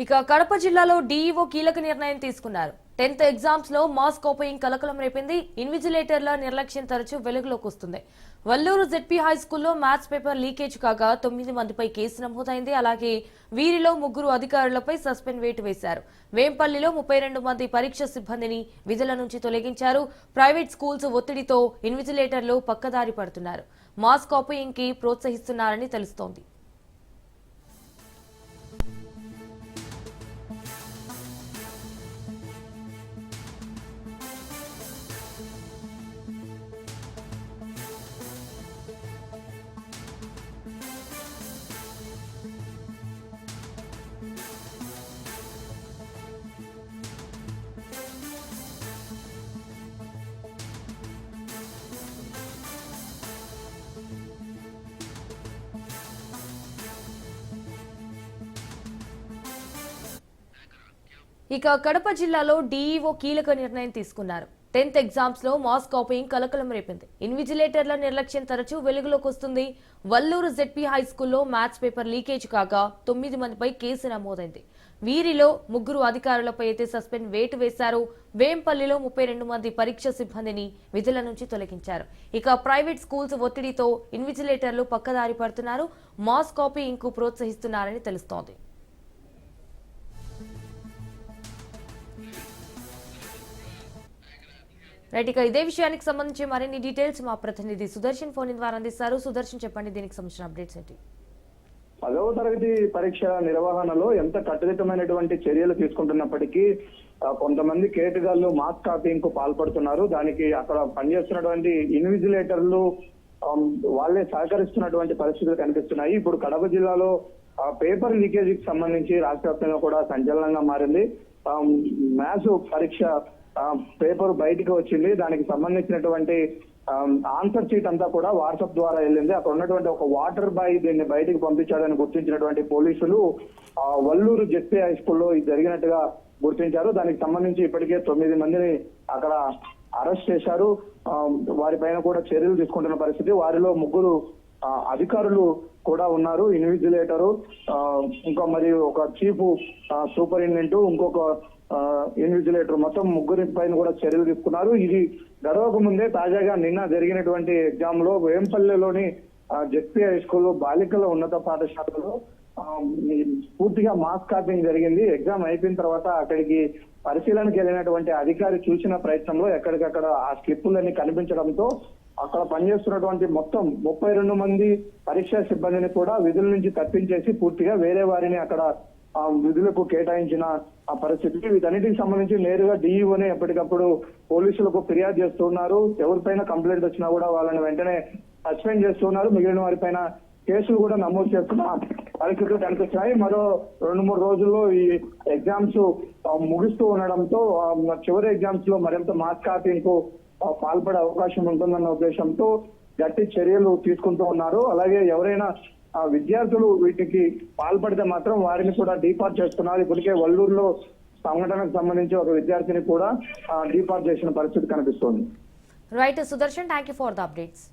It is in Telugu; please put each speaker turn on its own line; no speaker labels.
ఇక కడప జిల్లాలో డీఈఓ కీలక నిర్ణయం తీసుకున్నారు. 10th ఎగ్జామ్స్ లో మాస్ కాపీయింగ్ కలకలం రేపింది. ఇన్విజిలేటర్ల నిర్లక్ష్యం తరచూ వెలుగులోకి వస్తుంది. వల్లూరు జెడ్పీ హై స్కూల్లో మ్యాథ్స్ పేపర్ లీకేజ్ కాగా 9 మందిపై కేసు నమోదైంది. అలాగే వీరిలో 3 అధికారులపై సస్పెండ్ వేటు వేశారు. వేంపల్లిలో 32 మంది పరీక్ష సిబ్బందిని విధుల నుంచి తొలగించారు. ప్రైవేట్ స్కూల్స్ ఒత్తిడితో ఇన్విజిలేటర్లు పక్కదారి పడుతున్నారు. మాస్ కాపీయింగ్ కి ప్రోత్సహిస్తున్నారని తెలుస్తోంది. ఇక కడప జిల్లాలో డీఈఓ కీలక నిర్ణయం తీసుకున్నారు. 10th ఎగ్జామ్స్ లో మాస్ కాపీయింగ్ కలకలం రేపింది. ఇన్విజిలేటర్ల నిర్లక్ష్యం తరచూ వెలుగులోకి వస్తుంది. వల్లూరు జెడ్పీ హై స్కూల్లో మ్యాథ్స్ పేపర్ లీకేజ్ కాగా 9 మందిపై కేసు నమోదైంది. వీరిలో 3 అధికారులపై అయితే సస్పెండ్ వేటు వేశారు. వేంపల్లిలో 32 మంది పరీక్ష సిబ్బందిని విధుల నుంచి తొలగించారు. ఇక ప్రైవేట్ స్కూల్స్ ఒత్తిడితో ఇన్విజిలేటర్లు పక్కదారి పడుతున్నారు. మాస్ కాపీయింగ్ కు ప్రోత్సహిస్తున్నారని తెలుస్తోంది. రైట్, ఇక ఇదే విషయానికి సంబంధించి మరిన్ని డీటెయిల్స్ మా ప్రతినిధి సుదర్శన్ ఫోన్ ద్వారా అందిస్తారు. సుదర్శన్, చెప్పండి, దీనికి సంబంధించిన అప్డేట్స్ ఏంటి?
10వ తరగతి పరీక్ష నిర్వహణలో ఎంత కట్టుదిట్టమైనటువంటి చర్యలు తీసుకుంటున్నప్పటికీ కొంతమంది కేటుగాళ్లు మాస్ కాపీయింగ్ కు పాల్పడుతున్నారు. దానికి అక్కడ పనిచేస్తున్నటువంటి ఇన్విజిలేటర్లు వాళ్లే సహకరిస్తున్నటువంటి పరిస్థితులు కనిపిస్తున్నాయి. ఇప్పుడు కడప జిల్లాలో పేపర్ లీకేజీకి సంబంధించి రాష్ట్ర వ్యాప్తంగా కూడా సంచలనంగా మారింది. మ్యాథ్స్ పరీక్ష పేపర్ బయటికి వచ్చింది. దానికి సంబంధించినటువంటి ఆన్సర్ షీట్ అంతా కూడా వాట్సాప్ ద్వారా వెళ్ళింది. అక్కడ ఉన్నటువంటి ఒక వాటర్ బాయ్ దీన్ని బయటికి పంపించాడని గుర్తించినటువంటి పోలీసులు వల్లూరు జెడ్పీ హై స్కూల్లో ఇది జరిగినట్టుగా గుర్తించారు. దానికి సంబంధించి ఇప్పటికే 9 మందిని అక్కడ అరెస్ట్ చేశారు. వారిపైన కూడా చర్యలు తీసుకుంటున్న పరిస్థితి. వారిలో 3 అధికారులు కూడా ఉన్నారు. ఇన్విజిలేటరు, ఇంకా మరియు ఒక చీఫ్ సూపరింటెండెంట్, ఇంకొక ఇన్విజిలేటర్, మొత్తం 3 పైన కూడా చర్యలు తీసుకున్నారు. ఇది గడవక ముందే తాజాగా నిన్న జరిగినటువంటి ఎగ్జామ్ లో వేంపల్లిలోని జెడ్పీ హై స్కూల్ బాలికల ఉన్నత పాఠశాలలో పూర్తిగా మాస్ కాపీయింగ్ జరిగింది. ఎగ్జామ్ అయిపోయిన తర్వాత అక్కడికి పరిశీలనకి వెళ్ళినటువంటి అధికారి చూసిన ప్రయత్నంలో ఎక్కడికక్కడ ఆ స్లిప్పులన్నీ కనిపించడంతో అక్కడ పనిచేస్తున్నటువంటి మొత్తం 32 మంది పరీక్షా సిబ్బందిని కూడా విధుల నుంచి తప్పించేసి పూర్తిగా వేరే వారిని అక్కడ విధులకు కేటాయించిన ఆ పరిస్థితి. వీటన్నిటికి సంబంధించి నేరుగా డీఈఓనే ఎప్పటికప్పుడు పోలీసులకు ఫిర్యాదు చేస్తున్నారు. ఎవరిపైన కంప్లైంట్ వచ్చినా కూడా వాళ్ళని వెంటనే సస్పెండ్ చేస్తున్నారు. మిగిలిన వారిపైన కేసులు కూడా నమోదు చేస్తున్న పరిస్థితులు కనిపిస్తున్నాయి. మరో 2-3 రోజుల్లో ఈ ఎగ్జామ్స్ ముగిస్తూ ఉండడంతో చివరి ఎగ్జామ్స్ లో మరింత మాస్ కాపీయింగ్ కు పాల్పడే అవకాశం ఉంటుందన్న ఉద్దేశంతో గట్టి చర్యలు తీసుకుంటూ ఉన్నారు. అలాగే ఎవరైనా విద్యార్థులు వీటికి పాల్పడితే మాత్రం వారిని కూడా డీపార్ చేస్తున్నారు. ఇప్పటికే వల్లూరులో సంఘటనకు సంబంధించి ఒక విద్యార్థిని కూడా డీపార్ చేసిన పరిస్థితి కనిపిస్తోంది.
Right Sudarshan, thank you for the updates.